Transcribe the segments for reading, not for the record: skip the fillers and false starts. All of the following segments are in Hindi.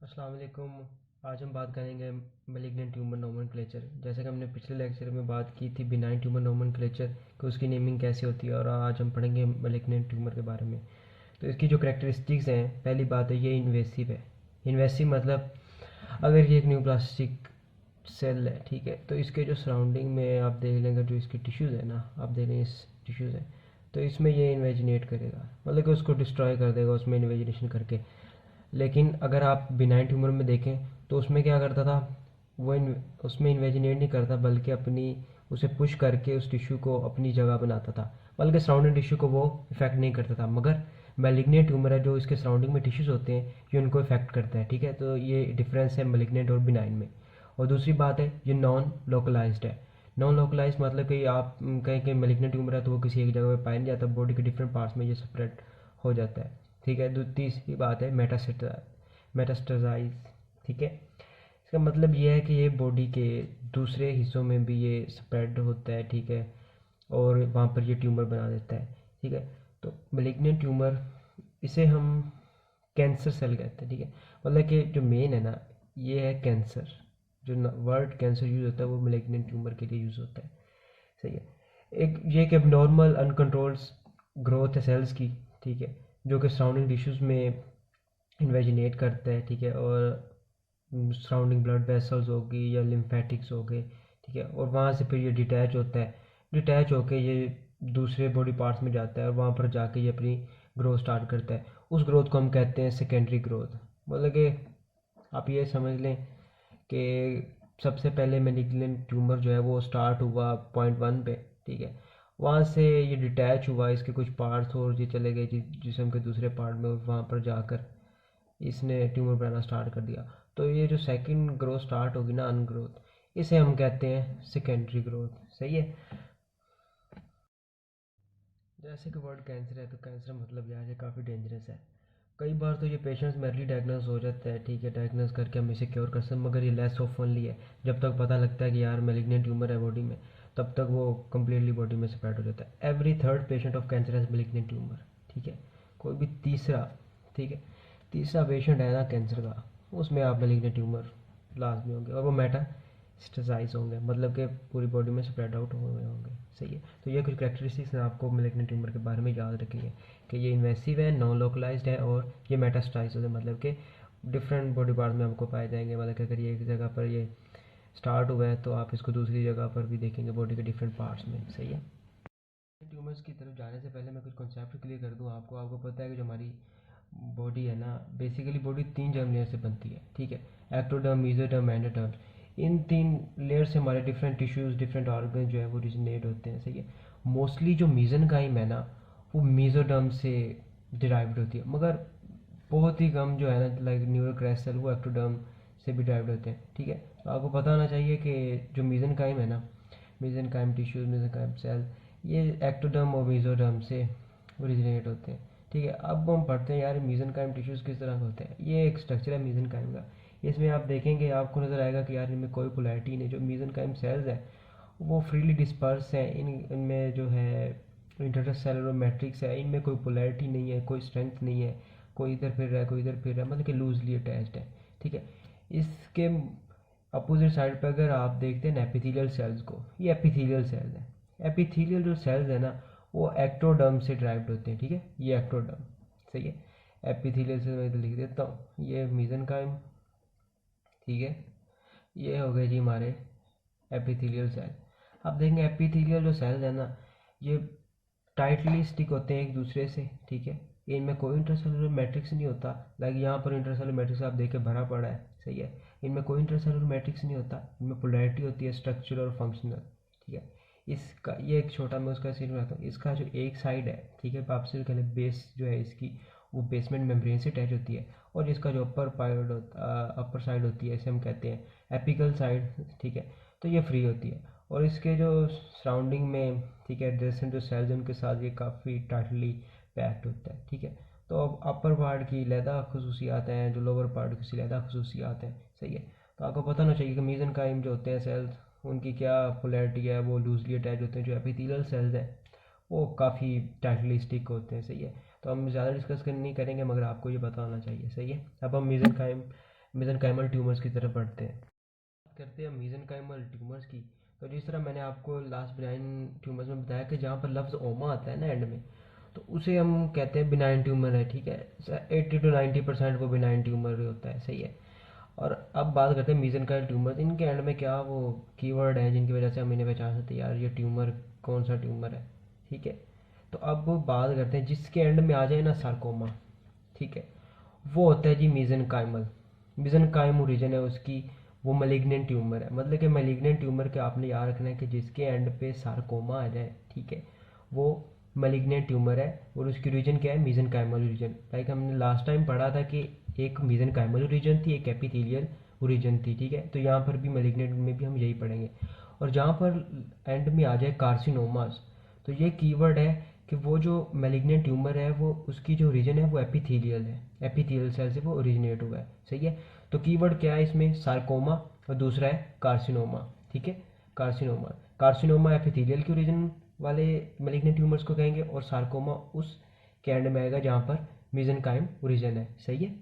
अस्सलाम वालेकुम। आज हम बात करेंगे मैलिग्नेंट ट्यूमर नोमेनक्लेचर। जैसे कि हमने पिछले लेक्चर में बात की थी बिनाइन ट्यूमर नोमेनक्लेचर कि उसकी नेमिंग कैसे होती है, और आज हम पढ़ेंगे मैलिग्नेंट ट्यूमर के बारे में। तो इसकी जो करैक्टरिस्टिक्स हैं, पहली बात है ये इन्वेसिव है। इन्वेसिव मतलब अगर ये एक न्यूप्लास्टिक सेल है, ठीक है, तो इसके जो सराउंडिंग में आप देख लेंगे, जो इसके टिश्यूज़ है ना, आप देख लेंगे इस टिश्यूज़ है, तो इसमें ये इन्वेजिनेट करेगा, मतलब कि उसको डिस्ट्रॉय कर देगा उसमें इन्वेजिनेशन करके। लेकिन अगर आप बिनाइन ट्यूमर में देखें तो उसमें क्या करता था, वो उसमें इन्वेजिनेट नहीं करता, बल्कि अपनी उसे पुश करके उस टिश्यू को अपनी जगह बनाता था, बल्कि सराउंडिंग टिश्यू को वो इफेक्ट नहीं करता था। मगर मैलिग्नेंट ट्यूमर है, जो इसके सराउंडिंग में टिश्यूज होते हैं, ये उनको इफेक्ट करता है। ठीक है, तो ये डिफरेंस है मैलिग्नेंट और बिनाइन में। और दूसरी बात है, ये नॉन लोकलाइज्ड है। नॉन लोकलाइज्ड मतलब कि आप कहीं कहीं मैलिग्नेंट ट्यूमर है तो वो किसी एक जगह पे पाया नहीं जाता, बॉडी के डिफरेंट पार्ट्स में ये स्प्रेड हो जाता है। ठीक है, तीसरी बात है मेटास्टेसाइज। ठीक है, इसका मतलब ये है कि ये बॉडी के दूसरे हिस्सों में भी ये स्प्रेड होता है। ठीक है, और वहाँ पर ये ट्यूमर बना देता है। ठीक है, तो मैलिग्नेंट ट्यूमर, इसे हम कैंसर सेल कहते हैं। ठीक है, मतलब कि जो मेन है ना, ये है कैंसर। जो वर्ड कैंसर यूज़ होता है वो मैलिग्नेंट ट्यूमर के लिए यूज़ होता है। सही है। एक ये एक एबनॉर्मल अनकंट्रोल्ड ग्रोथ है सेल्स की। ठीक है, जो कि सराउंडिंग टिश्यूज़ में इन्वेजिनेट करता है। ठीक है, और सराउंडिंग ब्लड वेसल्स होगी या लिम्फेटिक्स हो गए। ठीक है, और वहाँ से फिर ये डिटैच होता है। डिटैच होके ये दूसरे बॉडी पार्ट्स में जाता है और वहाँ पर जाके ये अपनी ग्रोथ स्टार्ट करता है। उस ग्रोथ को हम कहते हैं सेकेंडरी ग्रोथ। मतलब कि आप ये समझ लें कि सबसे पहले मैलिग्नेंट ट्यूमर जो है वो स्टार्ट हुआ पॉइंट 1 पे। ठीक है, वहाँ से ये डिटैच हुआ, इसके कुछ पार्ट्स और ये चले गए जिसम के दूसरे पार्ट में, और वहाँ पर जाकर इसने ट्यूमर बनाना स्टार्ट कर दिया। तो ये जो सेकंड ग्रोथ स्टार्ट होगी ना, अनग्रोथ, इसे हम कहते हैं सेकेंडरी ग्रोथ। सही है। जैसे कि वर्ड कैंसर है, तो कैंसर मतलब यार ये काफ़ी डेंजरस है। कई बार तो ये पेशेंट्स में अर्ली डायग्नोस हो जाता है। ठीक है, डायग्नोस करके हम इसे क्योर कर सकते हैं, मगर ये लेस ऑफनली है। जब तक पता लगता है कि यार मैलिग्नेंट ट्यूमर है बॉडी में, तब तक वो कम्प्लीटली बॉडी में स्प्रेड हो जाता है। Every third patient of cancer has malignant tumour. ठीक है, कोई भी तीसरा, ठीक है, तीसरा पेशेंट है ना कैंसर का, उसमें आप मैलिग्नेंट ट्यूमर लाजमी होंगे, और वो मेटास्टेसाइज होंगे, मतलब कि पूरी बॉडी में स्प्रेड आउट हुए होंगे। सही है, तो ये कुछ करेक्टरिस्टिक्स हैं आपको मैलिग्नेंट ट्यूमर के बारे में याद रखनी है, कि ये इन्वेसिव है, नॉन लोकलाइज्ड है, और ये मेटास्टाइज होते हैं, मतलब कि डिफरेंट बॉडी पार्ट में आपको पाए जाएंगे। मतलब कि अगर ये एक जगह पर ये स्टार्ट हुआ है तो आप इसको दूसरी जगह पर भी देखेंगे बॉडी के डिफरेंट पार्ट्स में। सही है। ट्यूमर्स की तरफ जाने से पहले मैं कुछ कॉन्सेप्ट क्लियर कर दूं आपको। आपको पता है कि जो हमारी बॉडी है ना, बेसिकली बॉडी 3 लेयर से बनती है। ठीक है, एक्टोडर्म, मेसोडर्म, एंडोडर्म। इन 3 लेयर से हमारे डिफरेंट टिश्यूज, डिफरेंट ऑर्गन जो है वो ओरिजिनेट होते हैं। सही है। मोस्टली जो मीजनकाइम है ना, वो मेसोडर्म से डिराइव्ड होती है, मगर बहुत ही कम जो है ना, लाइक न्यूरोक्रैसल, वो एक्टोडर्म से भी डिराइव्ड होते हैं। ठीक है, तो आपको पता होना चाहिए कि जो मीजनकाइम है ना, मेसेनकाइम टिश्यूज, मेसेनकाइम सेल, ये एक्टोडर्म और मेसोडर्म से ओरिजिनेट होते हैं। ठीक है, अब हम पढ़ते हैं यार मेसेनकाइम टिश्यूज किस तरह के होते हैं। ये एक स्ट्रक्चर है मेसेनकाइम का। इसमें आप देखेंगे, आपको नजर आएगा कि यार इनमें कोई पोलैरिटी नहीं। जो मेसेनकाइम सेल्स हैं वो फ्रीली डिस्पर्स हैं। इनमें जो है इंटरसेलुलर मैट्रिक्स है, इनमें कोई पोलैरिटी नहीं है, कोई स्ट्रेंथ नहीं है, कोई इधर फिर रहा है, कोई इधर फिर रहा है, मतलब कि लूजली अटैच्ड है। ठीक है, इसके अपोजिट साइड पर अगर आप देखते हैं एपिथेलियल सेल्स को, ये एपिथेलियल सेल्स हैं। एपिथेलियल जो सेल्स है ना, वो एक्टोडर्म से ड्राइव्ड होते हैं। ठीक है, ये एक्टोडर्म। सही है। एपिथेलियल सेल मैं लिख देता हूँ, ये मेसेनकाइम। ठीक है, ये हो गए जी हमारे एपिथेलियल सेल। अब देखेंगे एपिथेलियल जो सेल्स है ना, ये टाइटली स्टिक होते हैं एक दूसरे से। ठीक है, इनमें कोई इंटरसेलुलर मैट्रिक्स नहीं होता। लाइक यहाँ पर इंटरसेलुलर मैट्रिक्स आप देखे भरा पड़ा है। सही है, इनमें कोई इंटरसेलुलर मैट्रिक्स नहीं होता। इनमें पोलैरिटी होती है, स्ट्रक्चरल और फंक्शनल। ठीक है, इसका ये एक छोटा मैं उसका सीन बनाता हूँ। इसका जो एक साइड है, ठीक है, आपसे कहले बेस जो है इसकी, वो बेसमेंट मेम्ब्रेन से अटैच होती है, और इसका जो अपर साइड होती है, इसे हम कहते हैं एपिकल साइड। ठीक है, तो ये फ्री होती है, और इसके जो सराउंडिंग में, ठीक है, एडजेसेंट जो सेल्स हैं उनके साथ ये काफ़ी टाइटली पैक्ड होता है। ठीक है, तो अब अपर पार्ट की लैदा खसूसियात हैं, जो लोअर पार्ट की लैदा खसूसियात हैं। सही है, तो आपको पता होना चाहिए कि मीजनकाइम जो होते हैं सेल्स, उनकी क्या पोलैरिटी है, वो लूजली अटैच होते हैं। जो एपिथेलियल सेल्स हैं वो काफ़ी टाइटली स्टिक होते हैं। सही है, तो हम ज़्यादा डिस्कस नहीं करेंगे, मगर आपको ये पता होना चाहिए। सही है, अब हम मीजनकाइम मेसेनकाइमल ट्यूमर्स की तरफ बढ़ते हैं। बात करते हैं मेसेनकाइमल ट्यूमर्स की। तो जिस तरह मैंने आपको लास्ट बिनाइन ट्यूमर्स में बताया कि जहाँ पर लफ्ज़ ओमा आता है ना एंड में, तो उसे हम कहते हैं बिनाइन ट्यूमर है, ठीक है। 80 to 90% वो बिनाइन ट्यूमर होता है, सही है। और अब बात करते हैं मेसेनकाइमल ट्यूमर्स। इनके एंड में क्या वो कीवर्ड हैं जिनकी वजह से हम इन्हें पहचान सकते हैं यार ये ट्यूमर कौन सा ट्यूमर है, ठीक है। तो अब बात करते हैं जिसके एंड में आ जाए ना सार्कोमा, ठीक है, वो होता है जी मेसेनकाइमल। मेसेनकाइम ओरिजिन है उसकी, वो मलिग्नेंट ट्यूमर है। मतलब कि मलिग्नेंट ट्यूमर के आपने याद रखना है कि जिसके एंड पे सार्कोमा आ जाए, ठीक है, वो मलिग्नेंट ट्यूमर है। और उसकी रीजन क्या है, मेसेनकाइमल रीजन। लाइक हमने लास्ट टाइम पढ़ा था कि एक मेसेनकाइमल रीजन थी, एक एपिथेलियल ओरिजिन थी, ठीक है। तो यहाँ पर भी मलिग्नेंट में भी हम यही पढ़ेंगे। और जहाँ पर एंड में आ जाए कार्सिनोमास, तो ये कीवर्ड है कि वो जो मैलिग्नेंट ट्यूमर है वो उसकी जो रीजन है वो एपिथेलियल है, एपिथेलियल सेल से वो ओरिजिनेट हुआ है, सही है। तो कीवर्ड क्या है इसमें, सार्कोमा, और दूसरा है कार्सिनोमा, ठीक है। कार्सिनोमा, कार्सिनोमा एपिथेलियल के ओरिजिन वाले मैलिग्नेंट ट्यूमर्स को कहेंगे, और सार्कोमा उस के एंड में आएगा जहाँ पर मेसेनकाइम ओरिजिन है, सही है।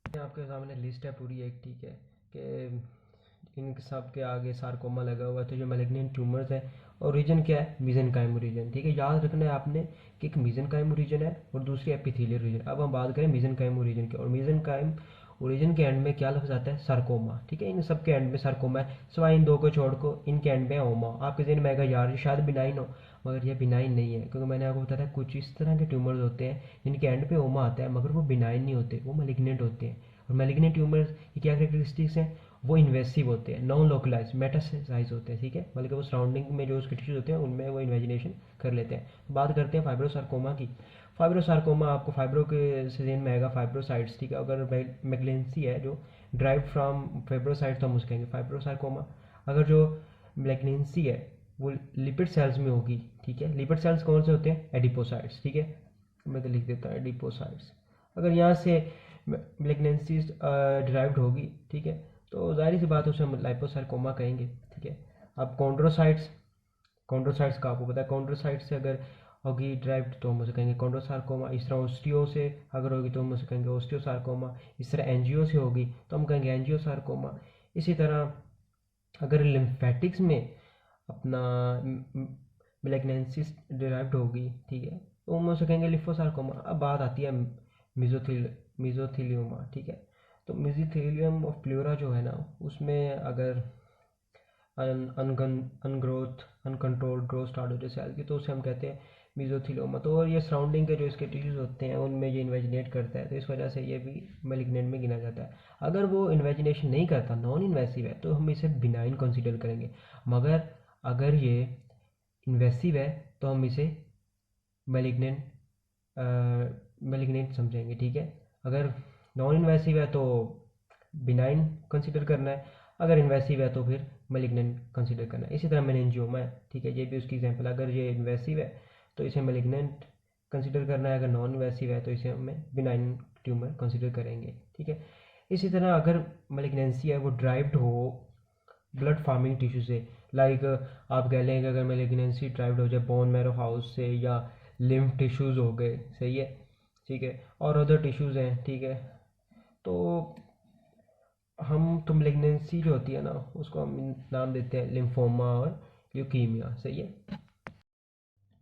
आपके सामने लिस्ट है पूरी एक, ठीक है, कि इन सब के आगे सार्कोमा लगा हुआ है। तो जो मैलिग्नेंट ट्यूमर्स है और रीजन क्या है, मेसेनकाइम रीजन, ठीक है। याद रखना है आपने कि एक मेसेनकाइम रीजन है और दूसरी एपिथेलियल रीजन। अब हम बात करें मेसेनकाइम रीजन की, और मेसेनकाइम ओरिजिन के एंड में क्या लफ्ज आता है, सार्कोमा, ठीक है। इन सब के एंड में सार्कोमा है, सिवाय इन दो को छोड़ को इनके एंड में ओमा। आपके जहन में आएगा यार ये शायद बिनाइन हो, मगर ये बिनाइन नहीं है, क्योंकि मैंने आपको बताया था कुछ इस तरह के ट्यूमर्स होते हैं जिनके एंड पे ओमा आता है, मगर वो बिनाइन नहीं होते, वो मैलिग्नेंट होते हैं। और मैलिग्नेंट ट्यूमर्स की क्या कैरेक्टरिस्टिक्स हैं, वो इन्वेसिव होते हैं, नॉन लोकलाइज, मेटासाइज होते हैं, ठीक है। मतलब कि वो सराउंडिंग में जो उसके टिश्यूज होते हैं उनमें वो इन्वेजिनेशन कर लेते हैं। बात करते हैं फाइब्रोसार्कोमा की। फाइब्रोसार्कोमा आपको फाइब्रो के सीजन में आएगा, फाइब्रोसाइट्स, ठीक है। अगर मैगलेंसी है जो ड्राइव फ्रॉम फाइब्रोसाइट्स तो हम उसके कहेंगे फाइब्रोसार्कोमा। अगर जो मैगलेंसी है वो लिपिड सेल्स में होगी, ठीक है। लिपिड सेल्स कौन से होते हैं, एडिपोसाइट्स, ठीक है। मैं तो लिख देता हूँ एडिपोसाइट्स। अगर यहाँ से मैलिग्नेंसी डिराइव्ड होगी, ठीक है, तो जाहिर सी बात है उसे हम लाइपोसार्कोमा कहेंगे, ठीक है। अब कॉन्ड्रोसाइट्स, कॉन्ड्रोसाइट्स का आपको पता है, कॉन्ड्रोसाइट्स से अगर होगी ड्राइव्ड तो हम उसे कहेंगे कॉन्ड्रोसार्कोमा। इस तरह ओस्टियो से अगर होगी तो हम उसे कहेंगे ओस्टियोसार्कोमा। इस तरह एंजियो से होगी तो हम कहेंगे एंजियोसार्कोमा। इसी तरह अगर लिम्फेटिक्स में अपना मैलिग्नेंसी डिराइव्ड होगी, ठीक है, तो हम उसे कहेंगे लिम्फोसार्कोमा। अब बात आती है मिजोथेलियोमा, ठीक है। तो मिजोथेलियम ऑफ प्लूरा जो है ना, उसमें अगर अनग्रोथ अनकंट्रोल्ड ग्रोथ स्टार्ट हो जाए सेल की, तो उसे हम कहते हैं मिजोथेलियोमा। तो और ये सराउंडिंग के जो इसके टिश्यूज होते हैं उनमें ये इन्वेजिनेट करता है, तो इस वजह से ये भी मैलिग्नेंट में गिना जाता है। अगर वो इन्वेजिनेशन नहीं करता, नॉन इन्वेसिव है, तो हम इसे बिनाइन कंसीडर करेंगे। मगर अगर ये इन्वेसिव है तो हम इसे मैलिग्नेंट मैलिग्नेंट समझेंगे, ठीक है। अगर नॉन इन्वेसिव है तो बिनाइन कंसिडर करना है, अगर इन्वेसिव है तो फिर मैलिग्नेंट कंसिडर करना है। इसी तरह मेनिंजियोमा है, ठीक है, ये भी उसकी एग्जांपल। अगर ये इन्वेसिव है तो इसे मैलिग्नेंट कंसिडर करना है, अगर नॉन इन्वेसिव है तो इसे हमें बिनाइन ट्यूमर कंसिडर करेंगे, ठीक है। इसी तरह अगर मैलिग्नेंसी है वो ड्राइव्ड हो ब्लड फार्मिंग टिश्यू से, लाइक आप कह लेंगे अगर मैलिग्नेंसी ड्राइव्ड हो जाए बोन मैरो हाउस से, या लिम्फ टिश्यूज़ हो गए, सही है, ठीक है, और अदर टिश्यूज़ हैं, ठीक है। तो हम तो मैलिग्नेंसी जो होती है ना उसको हम नाम देते हैं लिम्फोमा और ल्यूकीमिया, सही है।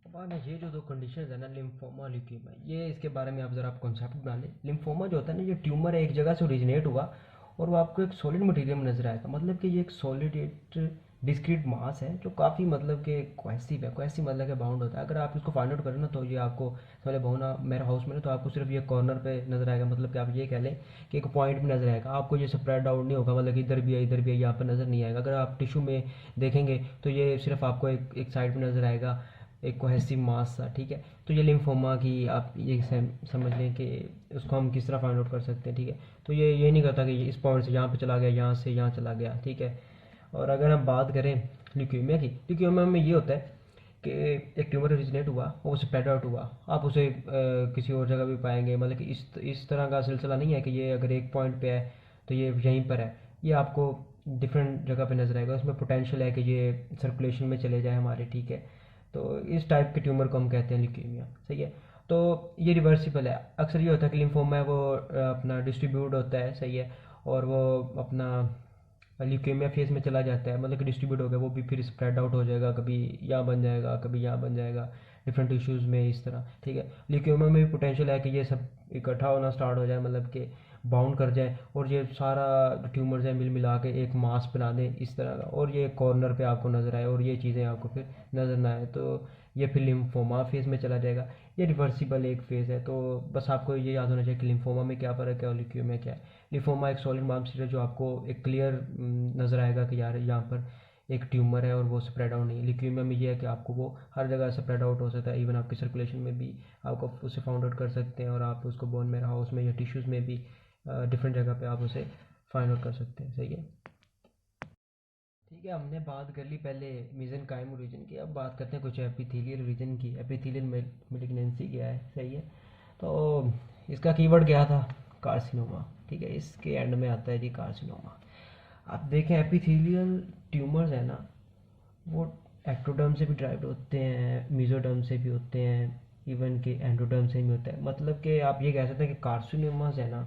अब आगे ये जो दो कंडीशंस है ना, लिम्फोमा और ल्यूकीमिया, ये इसके बारे में आप ज़रा आप कॉन्सेप्ट बना लें। लिम्फोमा जो होता है ना, ये ट्यूमर है, एक जगह से ओरिजिनेट हुआ और वो आपको एक सॉलिड मटेरियल में नजर आएगा। मतलब कि ये एक सॉलिड डिस्क्रीट मास है जो काफ़ी मतलब कि कोहेसिव है। कोहेसिव मतलब कि बाउंड होता है। अगर आप इसको फाइंड आउट करें ना तो ये आपको समझ बोना मेरे हाउस में ना, तो आपको सिर्फ ये कॉर्नर पे नजर आएगा। मतलब कि आप ये कह लें कि एक पॉइंट में नजर आएगा, आपको ये स्प्रेड आउट नहीं होगा, मतलब कि इधर भी है इधर भी है, यहाँ पर नजर नहीं आएगा। अगर आप टिश्यू में देखेंगे तो ये सिर्फ आपको एक साइड में नजर आएगा, एक कोहेसिव मास सा, ठीक है। तो ये लिम्फोमा की आप ये समझ लें कि उसको हम किस तरह फाइंड आउट कर सकते हैं, ठीक है। तो ये नहीं करता कि इस पॉइंट से यहाँ पे चला गया, यहाँ से यहाँ चला गया, ठीक है। और अगर हम बात करें ल्यूकीमिया की, ल्यूकीमिया में ये होता है कि एक ट्यूमर ओरिजिनेट हुआ और वो स्प्रेड आउट हुआ, आप उसे किसी और जगह भी पाएंगे। मतलब कि इस तरह का सिलसिला नहीं है कि ये अगर एक पॉइंट पे है तो ये यहीं पर है, ये आपको डिफरेंट जगह पे नजर आएगा। उसमें पोटेंशियल है कि ये सर्कुलेशन में चले जाए हमारे, ठीक है। तो इस टाइप के ट्यूमर को हम कहते हैं ल्यूकीमिया, सही है। तो ये रिवर्सिबल है। अक्सर ये होता है कि लिम्फोमा है वो अपना डिस्ट्रीब्यूट होता है, सही है, और वो अपना ल्यूकेमिया फेज में चला जाता है, मतलब कि डिस्ट्रीब्यूट हो गया, वो भी फिर स्प्रेड आउट हो जाएगा, कभी यहाँ बन जाएगा, कभी यहाँ बन जाएगा, डिफरेंट इश्यूज़ में इस तरह, ठीक है। ल्यूकेमिया में भी पोटेंशियल है कि ये सब इकट्ठा होना स्टार्ट हो जाए, मतलब कि बाउंड कर जाए और ये सारा ट्यूमर्स है मिल मिला के एक मास बना दें इस तरह का, और ये कॉर्नर पे आपको नज़र आए और ये चीज़ें आपको फिर नज़र ना आए, तो ये फिर लिम्फोमा फेज़ में चला जाएगा। ये रिवर्सिबल एक फेज़ है, तो बस आपको ये याद होना चाहिए कि लिम्फोमा में क्या फ़र्क है और ल्यूकेमिया में क्या है। लिम्फोमा एक सॉलिड मास है जो आपको एक क्लियर नज़र आएगा कि यार यहाँ पर एक ट्यूमर है और वो स्प्रेड आउट नहीं है। ल्यूकेमिया में ये है कि आपको वो हर जगह स्प्रेड आउट हो सकता है, इवन आपकी सर्कुलेशन में भी आपको उसे फाउंड आउट कर सकते हैं, और आप उसको बोन मैरो हाउस में या टिश्यूज़ में भी डिफरेंट जगह पे आप उसे फाइंड आउट कर सकते हैं। सही है, ठीक है। हमने बात कर ली पहले मेसेनकाइमल रीजन की, अब बात करते हैं कुछ एपिथेलियल रीजन की। एपिथेलियल मेलिग्नेंसी क्या है, सही है। तो इसका कीवर्ड क्या था, कार्सिनोमा, ठीक है। इसके एंड में आता है जी कार्सिनोमा। आप देखें एपिथेलियल ट्यूमर्स है ना, वो एक्टोडर्म से भी ड्राइव्ड होते हैं, मेसोडर्म से भी होते हैं, इवन के एंडोडर्म से भी होता है। मतलब कि आप ये कह सकते हैं कि कार्सिनोमास है ना,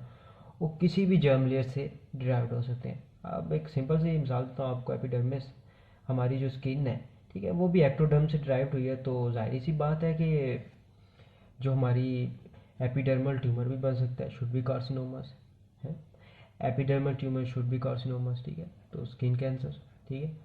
वो किसी भी जर्म लेयर से ड्राइव्ड हो सकते हैं। अब एक सिंपल सी मिसाल देता हूँ आपको, एपिडर्मिस, हमारी जो स्किन है, ठीक है, वो भी एक्टोडर्म से ड्राइव्ड हुई है, तो जाहिर सी बात है कि जो हमारी एपिडर्मल ट्यूमर भी बन सकता है, शुड बी कार्सिनोमास है। Epidermal tumour should be carcinomas, ठीक है। तो स्किन कैंसर, ठीक है।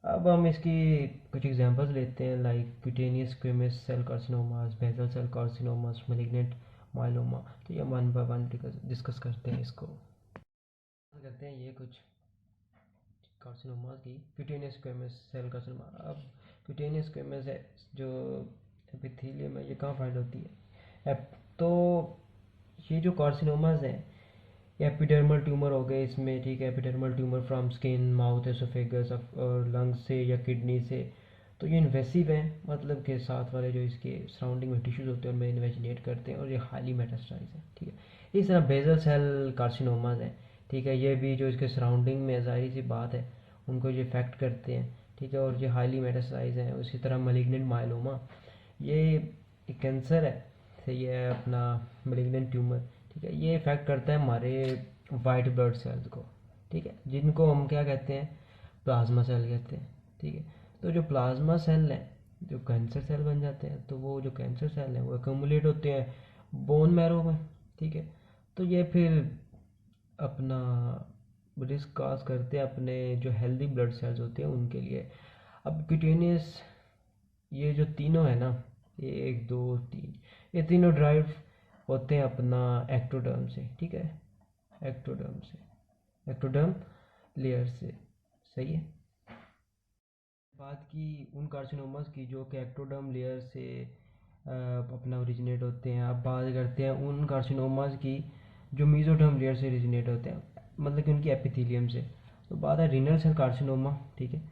अब हम इसकी कुछ एग्जांपल्स लेते हैं, like cutaneous squamous cell carcinomas, basal cell carcinomas, malignant myeloma. तो ये वन बाय वन डिस्कस करते हैं इसको। करते हैं ये कुछ कार्सिनोमास की। Cutaneous squamous cell carcinoma. अब क्यूटेनियस स्क्वेमस है जो एपिथेलियम है, ये कहाँ फाइंड होती है। तो ये जो कार्सिनोमास हैं, एपिडर्मल ट्यूमर हो गए इसमें, ठीक है। Epidermal tumour from skin, mouth, oesophagus और लंग्स से या किडनी से। तो ये इन्वेसिव हैं, मतलब के साथ वाले जो इसके सराउंडिंग में टिश्यूज होते हैं उनमें इन्वेजिनेट करते हैं, और ये हाईली मेटास्टाइज है, ठीक है। इस तरह बेजल सेल कार्सिनोमाज हैं, ठीक है। ये भी जो इसके सराउंडिंग में जाहिर सी बात है उनको ये इफेक्ट करते हैं, ठीक है, और ये हाईली मेटास्टाइज हैं। उसी तरह मलिग्नेंट माइलोमा, ये एक कैंसर है, सही है, अपना मलिग्नेंट ट्यूमर, ठीक है। ये इफेक्ट करता है हमारे वाइट ब्लड सेल्स को, ठीक है, जिनको हम क्या कहते हैं, प्लाज्मा सेल कहते हैं, ठीक है। तो जो प्लाज्मा सेल हैं जो कैंसर सेल बन जाते हैं, तो वो जो कैंसर सेल हैं वो एक्यूमुलेट होते हैं बोन मैरो में, ठीक है। तो ये फिर अपना रिस्क काज करते हैं अपने जो हेल्दी ब्लड सेल्स होते हैं उनके लिए। अब क्यूटेनियस, ये जो तीनों है ना, ये एक दो तीन, ये तीनों ड्राइव होते हैं अपना एक्टोडर्म से, ठीक है, एक्टोडर्म से, एक्टोडर्म लेयर से, सही है। बात की उन कार्सिनोमास की जो कि एक्टोडर्म लेयर से अपना ओरिजिनेट होते हैं। अब बात करते हैं उन कार्सिनोमास की जो मेसोडर्म लेयर से ओरिजिनेट होते हैं, मतलब कि उनकी एपिथेलियम से। तो बात है रीनल सेल कार्सिनोमा, ठीक है।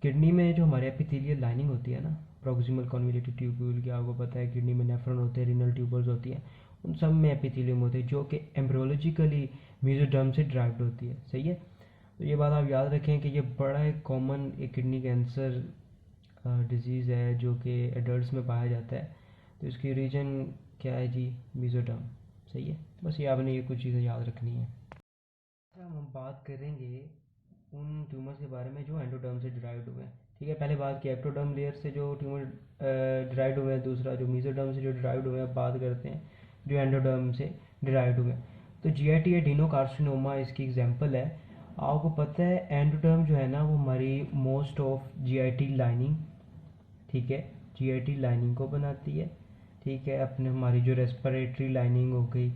किडनी में जो हमारे एपिथेलियल लाइनिंग होती है ना, प्रॉक्सिमल कॉन्वोल्यूटेड ट्यूब्यूल की, आपको पता है किडनी में नेफ्रॉन होते हैं, रीनल ट्यूबल्स होती हैं, उन सब में एपिथेलियम होते हैं जो कि एम्ब्रियोलॉजिकली मेसोडर्म से ड्राइव्ड होती है, सही है। तो ये बात आप याद रखें कि ये बड़ा एक कॉमन एक किडनी कैंसर डिजीज़ है जो कि एडल्ट्स में पाया जाता है। तो इसकी रीजन क्या है जी, मेसोडर्म, सही है। बस ये आपने ये कुछ चीज़ें याद रखनी है। अच्छा, हम बात करेंगे उन ट्यूमर्स के बारे में जो एंडोडर्म से डिराइव्ड हुए हैं, ठीक है। पहले बात की एक्टोडर्म लेयर से जो ट्यूमर डिराइव्ड हुए हैं, दूसरा जो मेसोडर्म से जो डिराइव्ड हुए हैं, बात करते हैं जो एंडोडर्म से डिराइव्ड हुए हैं। तो जीआईटी एडिनोकार्सिनोमा इसकी एग्जांपल है। आपको पता है एंडोडर्म जो है ना वो हमारी मोस्ट ऑफ जीआईटी लाइनिंग, ठीक है, जीआईटी लाइनिंग को बनाती है, ठीक है। अपने हमारी जो रेस्पिरेटरी लाइनिंग हो गई,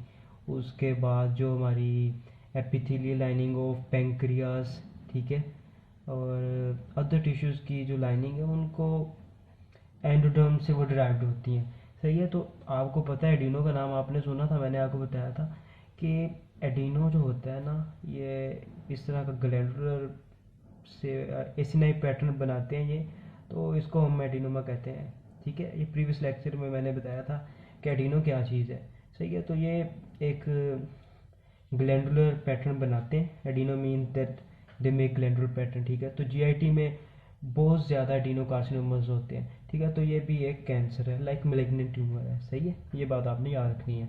उसके बाद जो हमारी एपिथेलियल लाइनिंग ऑफ पेंक्रियास, ठीक है, और अदर टिश्यूज़ की जो लाइनिंग है उनको एंडोडर्म से वो डिराइव्ड होती हैं, सही है। तो आपको पता है एडिनो का नाम आपने सुना था, मैंने आपको बताया था कि एडिनो जो होता है ना, ये इस तरह का ग्लैंडुलर से एसिनाई पैटर्न बनाते हैं ये, तो इसको हम एडिनोमा कहते हैं, ठीक है। ये प्रीवियस लेक्चर में मैंने बताया था कि एडिनो क्या चीज़ है, सही है। तो ये एक ग्लैंडुलर पैटर्न बनाते हैं, adeno mean that they make glandular pattern, ठीक है। तो जीआईटी में बहुत ज़्यादा एडिनोकार्सिनोमास होते हैं, ठीक है। तो ये भी एक कैंसर है, लाइक मैलिग्नेंट ट्यूमर है, सही है। ये बात आपने याद रखनी है।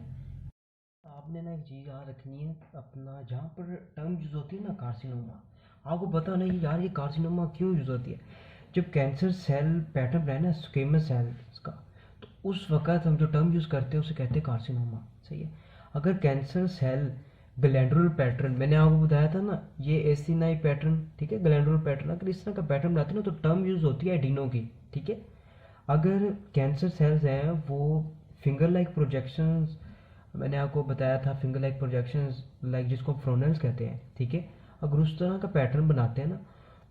आप आपने ना एक चीज़ याद रखनी है अपना, जहाँ पर टर्म यूज़ होती है ना कार्सिनोमा, आपको पता नहीं कि यार ये कार्सिनोमा क्यों यूज़ होती है। जब कैंसर सेल पैटर्न रहे ना स्क्वेमस सेल्स का, तो उस वक्त हम जो टर्म यूज़ करते हैं उसे कहते हैं कार्सिनोमा। सही है। अगर कैंसर सेल ग्लैंडुलर पैटर्न, मैंने आपको बताया था ना ये एसिनाई पैटर्न, ठीक है, ग्लैंडुलर पैटर्न, अगर इस तरह का पैटर्न बनाते हैं ना तो टर्म यूज़ होती है एडिनो की। ठीक है। अगर कैंसर सेल्स हैं वो फिंगर लाइक प्रोजेक्शंस, मैंने आपको बताया था फिंगर लाइक प्रोजेक्शंस लाइक जिसको फ्रोनल्स कहते हैं, ठीक है, अगर उस तरह का पैटर्न बनाते हैं ना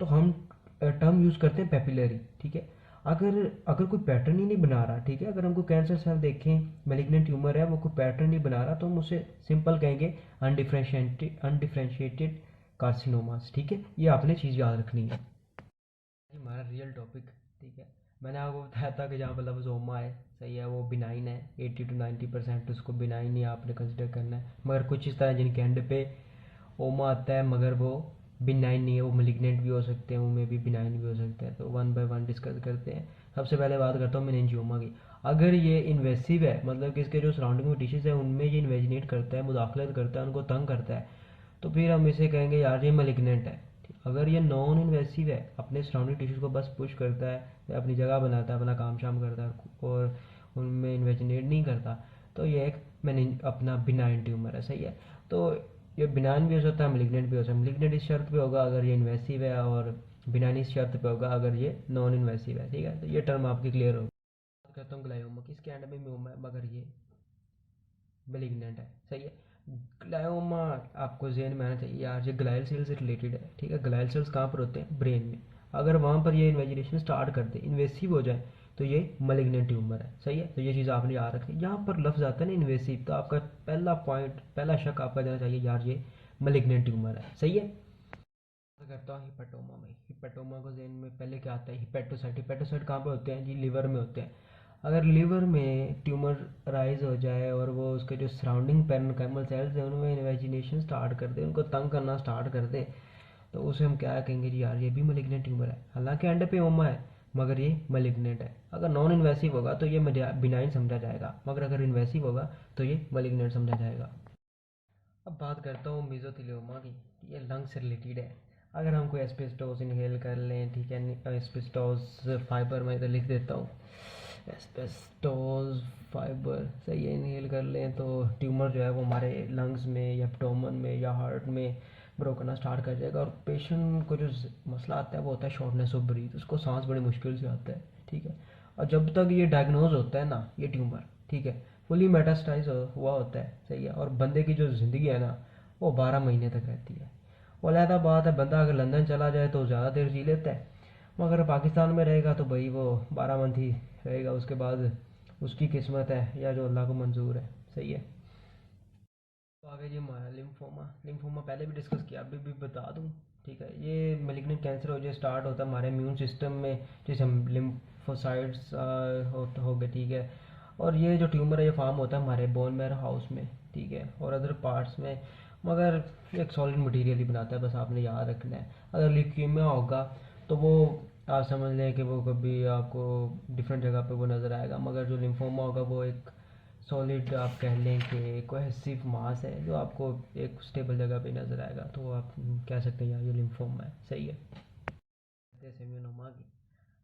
तो हम टर्म यूज़ करते हैं पेपिलरी। ठीक है। अगर अगर कोई पैटर्न ही नहीं बना रहा, ठीक है, अगर हमको कैंसर सेल देखें मैलिग्नेंट ट्यूमर है वो कोई पैटर्न नहीं बना रहा तो हम उसे सिंपल कहेंगे अनडिफ्रेंशिएटेड कार्सिनोमास। ठीक है, ये आपने चीज़ याद रखनी है। ये हमारा रियल टॉपिक। ठीक है। मैंने आपको बताया था कि जहाँ पर लफ्ज़ोमा है, सही है, वो बिनाइन है, 80 to 90% उसको बिनाइन ही आपने कंसिडर करना है। मगर कुछ इस तरह जिनके एंड पे ओमा आता है मगर वो बिनाइन नहीं है, वो मलिग्नेंट भी हो सकते हैं, उनमें भी बिनाइन भी हो सकते हैं, तो वन बाय वन डिस्कस करते हैं। सबसे पहले बात करता हूँ मेनिंजियोमा की। अगर ये इन्वेसिव है, मतलब कि इसके जो सराउंडिंग में टिश्यूज है उनमें ये इन्वेजिनेट करता है, मुदाखलत करता है, उनको तंग करता है, तो फिर हम इसे कहेंगे यार ये मलिग्नेंट है। अगर ये नॉन इन्वेसिव है, अपने सराउंडिंग टिश्यूज को बस पुश करता है, अपनी जगह बनाता है, अपना काम शाम करता है और उनमें इन्वेजिनेट नहीं करता, तो ये एक मैंने अपना बिनाइन ट्यूमर है। सही है। तो ये बिनाइन भी हो सकता है, मेलिग्नेंट भी हो सकता है। मेलिग्नेंट इस शर्त पे होगा अगर ये इन्वेसिव है, और बिनाइन इस शर्त पे होगा अगर ये नॉन इन्वेसिव है। ठीक है, तो ये टर्म आपकी क्लियर होगी। बात करता हूँ ग्लायोमा की, इसके एंड में म्योमा है मगर ये मेलिग्नेंट है। सही है। ग्लायोमा आपको जेन में आना चाहिए यार, ये ग्लायल सेल से रिलेटेड है। ठीक है, ग्लायल सेल्स कहाँ पर होते हैं? ब्रेन में। अगर वहाँ पर ये इन्वेजिनेशन स्टार्ट कर दे, इन्वेसिव हो जाए, तो ये मलिग्नेंट ट्यूमर है। सही है। तो ये चीज़ आपने याद रखनी। यहाँ पर लफ्ज़ आता है ना इन्वेसिव, तो आपका पहला पॉइंट, पहला शक आपका जाना चाहिए यार ये मलिग्नेंट ट्यूमर है। सही है। बात करता हूँ हिपेटोमा में। हिपेटोमा को जेन में पहले क्या आता है? हिपेटोसाइट। हिपेटोसाइट कहाँ पे होते हैं जी? लिवर में होते हैं। अगर लिवर में ट्यूमर राइज हो जाए और वो उसके जो सराउंडिंग पैरेन्काइमल सेल्स हैं उनमें इन्वेजिनेशन स्टार्ट कर दे, उनको तंग करना स्टार्ट कर दे, तो उसे हम क्या कहेंगे जी? यार ये भी मलिग्नेंट ट्यूमर है। हालांकि एंड पे ओमा है मगर ये मलिग्नेंट है। अगर नॉन इन्वेसिव होगा तो ये बिनाइन समझा जाएगा, मगर अगर इन्वेसिव होगा तो ये मलिग्नेंट समझा जाएगा। अब बात करता हूँ मेसोथेलियोमा की। ये लंग से रिलेटेड है। अगर हम कोई एस्बेस्टोस इनहेल कर लें, ठीक है, एस्बेस्टोस फाइबर मैं इधर लिख देता हूँ, एस्बेस्टोस फाइबर, सही है, इनहेल कर लें तो ट्यूमर जो है वो हमारे लंग्स में या एब्डोमेन में या हार्ट में ग्रो करना स्टार्ट कर जाएगा, और पेशेंट को जो मसला आता है वो होता है शॉर्टनेस ऑफ ब्रीथ, उसको सांस बड़ी मुश्किल से आता है। ठीक है। और जब तक ये डायग्नोज होता है ना ये ट्यूमर, ठीक है, फुली मेटास्टाइज हुआ होता है। सही है। और बंदे की जो ज़िंदगी है ना वो 12 महीने तक रहती है। वो अलहदा बात है, बंदा अगर लंदन चला जाए तो ज़्यादा देर जी लेता है, मगर पाकिस्तान में रहेगा तो भाई वो 12 मंथ ही रहेगा, उसके बाद उसकी किस्मत है या जो अल्लाह को मंजूर है। सही है। तो आगे जी हमारा लिम्फोमा। लिम्फोमा पहले भी डिस्कस किया, अभी भी बता दूं। ठीक है, ये मेलिग्नेंट कैंसर हो जो स्टार्ट होता है हमारे इम्यून सिस्टम में, जैसे हम लिम्फोसाइट्स हो गए। ठीक है। और ये जो ट्यूमर है ये फॉर्म होता है हमारे बोन मैरो हाउस में, ठीक है, और अदर पार्ट्स में, मगर एक सॉलिड मटेरियल ही बनाता है, बस आपने याद रखना है। अगर ल्यूकीमिया होगा तो वो आप समझ लें कि वो कभी आपको डिफरेंट जगह पे वो नज़र आएगा, मगर जो लिम्फोमा होगा वो एक सॉलिड आप कह लें कि कोहेसिव मास है जो आपको एक स्टेबल जगह पे नज़र आएगा, तो आप कह सकते हैं यार ये लिम्फोमा है। सही है। सेमिनोमा की।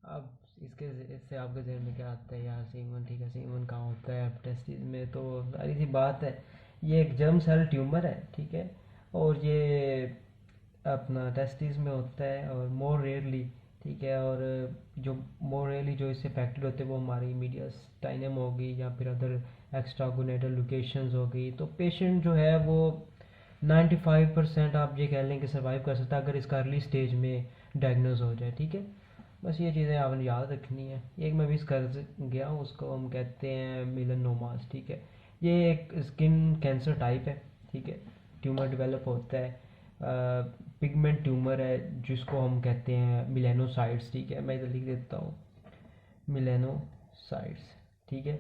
अब इसके इससे आपके जहन में क्या आता है यार? सीमन, ठीक है, सीमन कहाँ होता है? टेस्टिस में। तो सारी सी बात है, ये एक जर्म सेल ट्यूमर है। ठीक है। और ये अपना टेस्टिस में होता है और मोर रेयरली, ठीक है, और जो मोर रेयरली जो इससे अफेक्टेड होते हैं वो हमारी मीडियास्टाइनम होगी या फिर अदर एक्स्ट्रागोनेटल लोकेशंस होगी। तो पेशेंट जो है वो 95% आप ये कह लें कि सर्वाइव कर सकता है अगर इसका अर्ली स्टेज में डायग्नोज हो जाए। ठीक है। बस ये चीज़ें आपने याद रखनी है। एक मैं मिस कर गया हूँ, उसको हम कहते हैं मिलनोमास। ठीक है। ये एक स्किन कैंसर टाइप है। ठीक है। ट्यूमर डेवलप होता है, पिगमेंट ट्यूमर है जिसको हम कहते हैं मिलेनोसाइट्स। ठीक है, मैं इधर लिख देता हूँ मिलेनोसाइट्स। ठीक है।